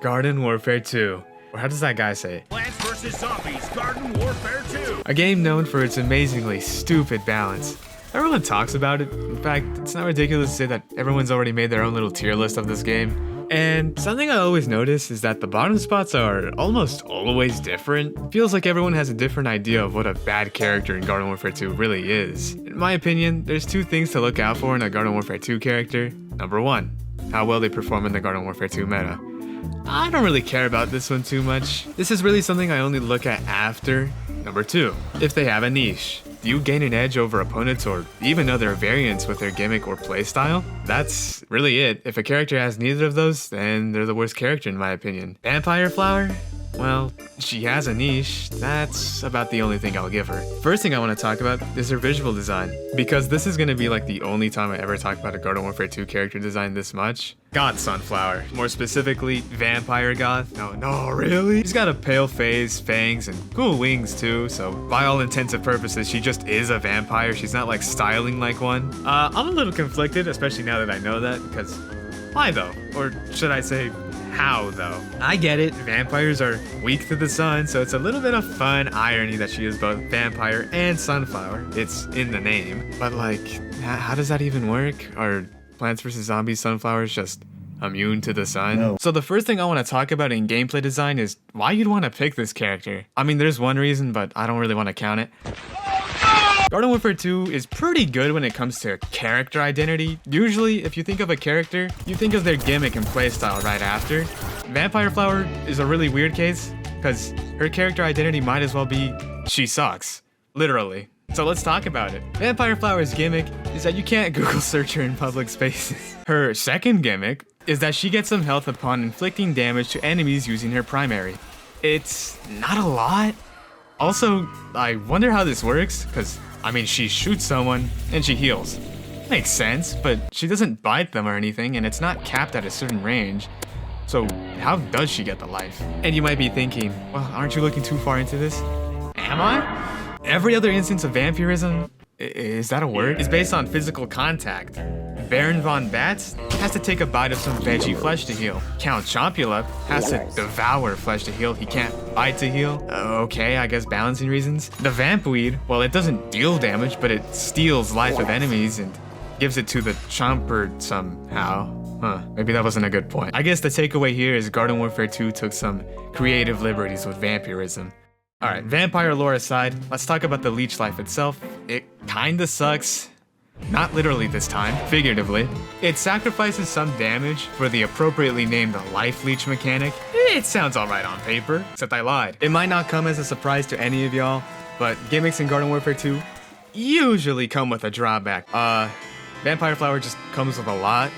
Garden Warfare 2. Or how does that guy say it? Plants vs. Zombies Garden Warfare 2. A game known for its amazingly stupid balance. Everyone talks about it. In fact, it's not ridiculous to say that everyone's already made their own little tier list of this game. And something I always notice is that the bottom spots are almost always different. Feels like everyone has a different idea of what a bad character in Garden Warfare 2 really is. In my opinion, there's two things to look out for in a Garden Warfare 2 character. Number one, how well they perform in the Garden Warfare 2 meta. I don't really care about this one too much. This is really something I only look at after. Number two, if they have a niche. Do you gain an edge over opponents or even other variants with their gimmick or playstyle? That's really it. If a character has neither of those, then they're the worst character in my opinion. Vampire Flower? Well, she has a niche. That's about the only thing I'll give her. First thing I want to talk about is her visual design, because this is going to be like the only time I ever talk about a Garden Warfare 2 character design this much. God Sunflower. More specifically, Vampire Goth. No, really? She's got a pale face, fangs, and cool wings too, so by all intents and purposes, she just is a vampire. She's not like styling like one. I'm a little conflicted, especially now that I know that, because why though? Or should I say, how though? I get it, vampires are weak to the sun, so it's a little bit of fun irony that she is both vampire and sunflower. It's in the name. But like, how does that even work? Are Plants vs. Zombies sunflowers just immune to the sun? No. So the first thing I want to talk about in gameplay design is why you'd want to pick this character. I mean, there's one reason, but I don't really want to count it. Garden Warfare 2 is pretty good when it comes to character identity. Usually, if you think of a character, you think of their gimmick and playstyle right after. Vampire Flower is a really weird case, because her character identity might as well be she sucks. Literally. So let's talk about it. Vampire Flower's gimmick is that you can't Google search her in public spaces. Her second gimmick is that she gets some health upon inflicting damage to enemies using her primary. It's not a lot. Also, I wonder how this works, because I mean, she shoots someone and she heals. Makes sense, but she doesn't bite them or anything, and it's not capped at a certain range. So how does she get the life? And you might be thinking, well, aren't you looking too far into this? Am I? Every other instance of vampirism, is that a word? Is based on physical contact. Baron von Bats has to take a bite of some veggie flesh to heal. Count Chompula has to devour flesh to heal. He can't bite to heal. Okay, I guess balancing reasons. The Vampweed, well, it doesn't deal damage, but it steals life of enemies and gives it to the Chomper somehow. Maybe that wasn't a good point. I guess the takeaway here is Garden Warfare 2 took some creative liberties with vampirism. Alright, vampire lore aside, let's talk about the leech life itself. It kinda sucks. Not literally this time, figuratively. It sacrifices some damage for the appropriately named life leech mechanic. It sounds alright on paper, except I lied. It might not come as a surprise to any of y'all, but gimmicks in Garden Warfare 2 usually come with a drawback. Vampire Flower just comes with a lot.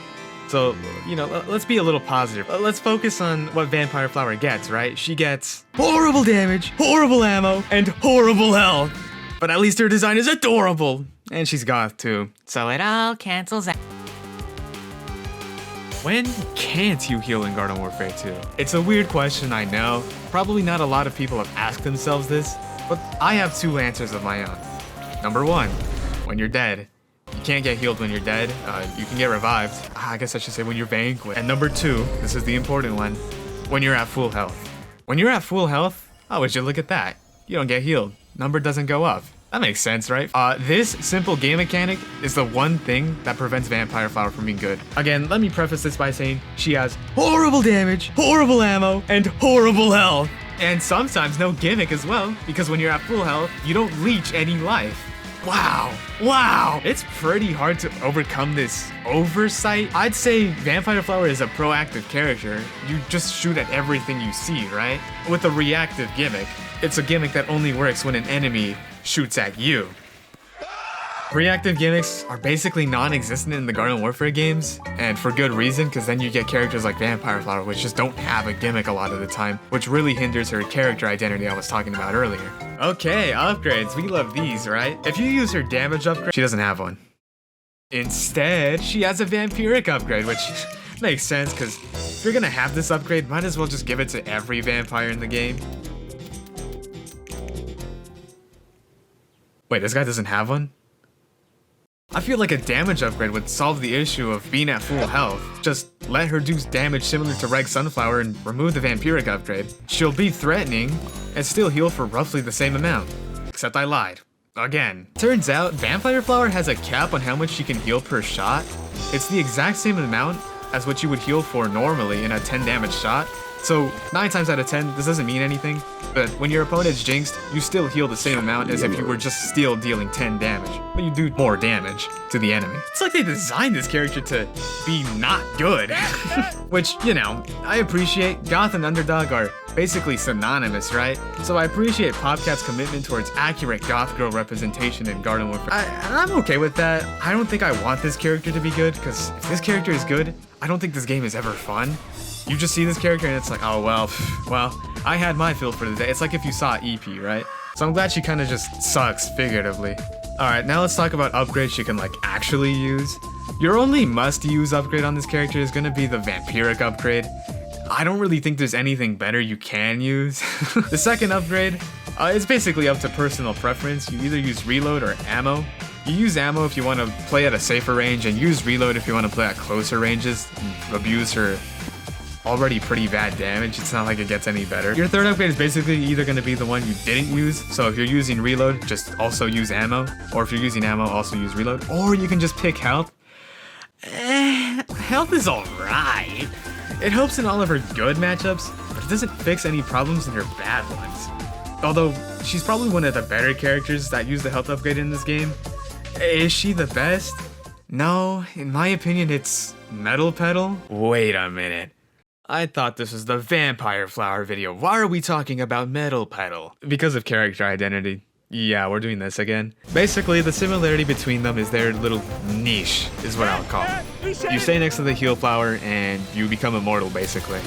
So, you know, let's be a little positive. Let's focus on what Vampire Flower gets, right? She gets horrible damage, horrible ammo, and horrible health. But at least her design is adorable. And she's goth too. So it all cancels out. When can't you heal in Garden Warfare 2? It's a weird question, I know. Probably not a lot of people have asked themselves this, but I have two answers of my own. Number one, when you're dead. You can't get healed when you're dead. You can get revived. I guess I should say when you're vanquished. And number two, this is the important one, when you're at full health. When you're at full health, oh, would you look at that? You don't get healed. Number doesn't go up. That makes sense, right? This simple game mechanic is the one thing that prevents Vampire Flower from being good. Again, let me preface this by saying she has horrible damage, horrible ammo, and horrible health. And sometimes no gimmick as well, because when you're at full health, you don't leech any life. Wow. It's pretty hard to overcome this oversight. I'd say Vampire Flower is a proactive character. You just shoot at everything you see, right? With a reactive gimmick, it's a gimmick that only works when an enemy shoots at you. Reactive gimmicks are basically non-existent in the Garden Warfare games, and for good reason, because then you get characters like Vampire Flower, which just don't have a gimmick a lot of the time, which really hinders her character identity I was talking about earlier. Okay, upgrades, we love these, right? If you use her damage upgrade, she doesn't have one. Instead, she has a vampiric upgrade, which makes sense, because if you're gonna have this upgrade, might as well just give it to every vampire in the game. Wait, this guy doesn't have one? I feel like a damage upgrade would solve the issue of being at full health. Just let her do damage similar to Reg Sunflower and remove the Vampiric upgrade. She'll be threatening and still heal for roughly the same amount. Except I lied. Again. Turns out, Vampire Flower has a cap on how much she can heal per shot. It's the exact same amount as what you would heal for normally in a 10 damage shot. So 9 times out of 10, this doesn't mean anything, but when your opponent's jinxed, you still heal the same amount as if you were just still dealing 10 damage, but you do more damage to the enemy. It's like they designed this character to be not good. Which, you know, I appreciate. Goth and Underdog are basically synonymous, right? So I appreciate PopCap's commitment towards accurate goth girl representation in Garden Warfare. I'm okay with that. I don't think I want this character to be good, because if this character is good, I don't think this game is ever fun. You just see this character and it's like, oh, well, I had my fill for the day. It's like if you saw EP, right? So I'm glad she kind of just sucks, figuratively. All right, now let's talk about upgrades she can, like, actually use. Your only must-use upgrade on this character is gonna be the Vampiric upgrade. I don't really think there's anything better you can use. The second upgrade, it's basically up to personal preference. You either use reload or ammo. You use ammo if you want to play at a safer range, and use reload if you want to play at closer ranges and abuse her already pretty bad damage. It's not like it gets any better. Your third upgrade is basically either going to be the one you didn't use. So if you're using reload, just also use ammo. Or if you're using ammo, also use reload. Or you can just pick health. Health is alright. It helps in all of her good matchups, but it doesn't fix any problems in her bad ones. Although, she's probably one of the better characters that use the health upgrade in this game. Is she the best? No, in my opinion, it's Metal Petal. Wait a minute. I thought this was the Vampire Flower video. Why are we talking about Metal Petal? Because of character identity. Yeah, we're doing this again. Basically, the similarity between them is their little niche, is what I'll call it. You stay next to the heal flower and you become immortal, basically.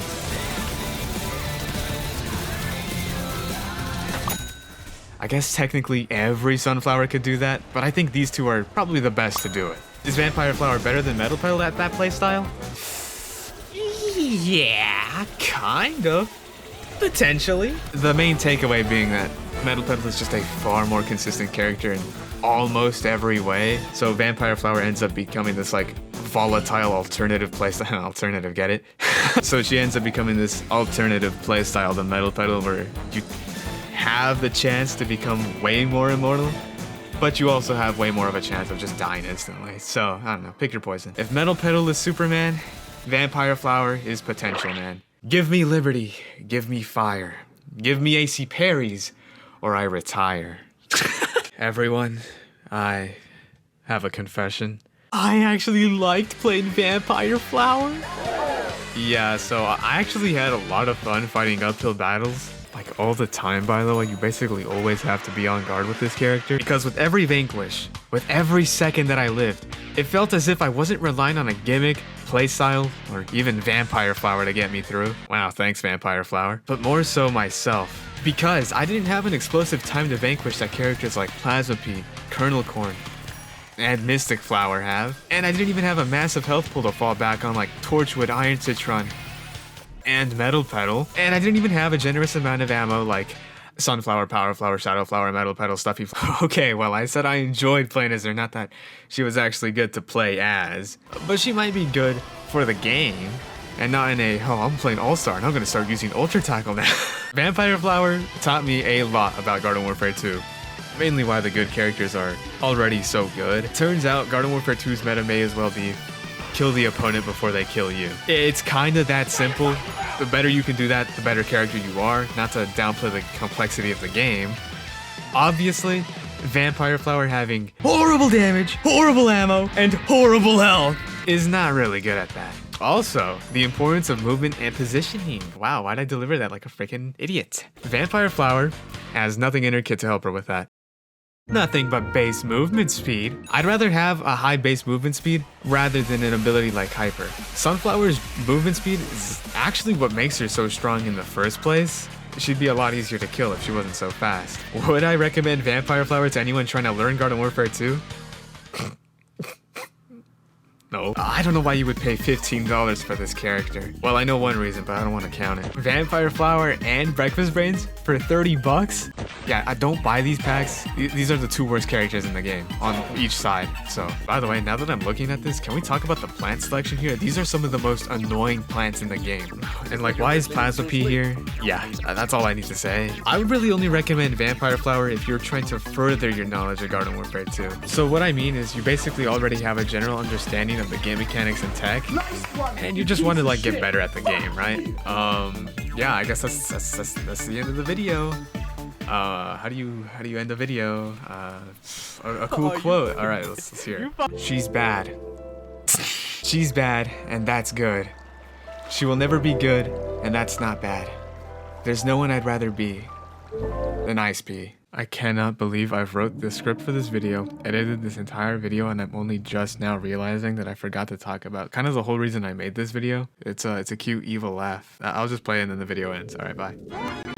I guess technically every sunflower could do that, but I think these two are probably the best to do it. Is Vampire Flower better than Metal Petal at that playstyle? Yeah, kind of. Potentially. The main takeaway being that Metal Petal is just a far more consistent character in almost every way. So Vampire Flower ends up becoming this like volatile alternative playstyle. Alternative, get it? So she ends up becoming this alternative playstyle to Metal Petal where you have the chance to become way more immortal, but you also have way more of a chance of just dying instantly. So, I don't know, pick your poison. If Metal Petal is Superman, Vampire Flower is Potential Man. Give me liberty, give me fire, give me AC parries, or I retire. Everyone, I have a confession. I actually liked playing Vampire Flower. Yeah, so I actually had a lot of fun fighting uphill battles. Like all the time, by the way. You basically always have to be on guard with this character. Because with every Vanquish, with every second that I lived, it felt as if I wasn't relying on a gimmick, playstyle, or even Vampire Flower to get me through. Wow, thanks Vampire Flower. But more so myself. Because I didn't have an explosive time to vanquish that characters like Plasma Pea, Kernel Corn, and Mystic Flower have. And I didn't even have a massive health pool to fall back on like Torchwood, Iron Citron, and Metal Petal. And I didn't even have a generous amount of ammo like Sunflower, Power Flower, Shadow Flower, Metal Petal, Stuffy Flower. Okay, well, I said I enjoyed playing as her, not that she was actually good to play as. But she might be good for the game, and not in a, oh, I'm playing All-Star and I'm gonna start using Ultra Tackle now. Vampire Flower taught me a lot about Garden Warfare 2. Mainly why the good characters are already so good. Turns out Garden Warfare 2's meta may as well be kill the opponent before they kill you. It's kind of that simple. The better you can do that, the better character you are. Not to downplay the complexity of the game. Obviously, Vampire Flower having horrible damage, horrible ammo, and horrible health is not really good at that. Also, the importance of movement and positioning. Wow, why'd I deliver that like a freaking idiot? Vampire Flower has nothing in her kit to help her with that. Nothing but base movement speed. I'd rather have a high base movement speed rather than an ability like Hyper. Sunflower's movement speed is actually what makes her so strong in the first place. She'd be a lot easier to kill if she wasn't so fast. Would I recommend Vampire Flower to anyone trying to learn Garden Warfare 2? No. I don't know why you would pay $15 for this character. Well, I know one reason, but I don't want to count it. Vampire Flower and Breakfast Brains for 30 bucks? Yeah, I don't buy these packs. These are the two worst characters in the game on each side. So, by the way, now that I'm looking at this, can we talk about the plant selection here? These are some of the most annoying plants in the game. And like, why is Plasma Pea here? Yeah, that's all I need to say. I would really only recommend Vampire Flower if you're trying to further your knowledge of Garden Warfare 2. So what I mean is you basically already have a general understanding of the game mechanics and tech, and you just want to like get better at the game, right? Yeah, I guess that's the end of the video. How do you end a video? A cool quote. All right, let's hear it. She's bad. She's bad, and that's good. She will never be good, and that's not bad. There's no one I'd rather be than Ice P. I cannot believe I've wrote the script for this video, edited this entire video, and I'm only just now realizing that I forgot to talk about kind of the whole reason I made this video. It's a cute evil laugh. I'll just play it and then the video ends. All right, bye.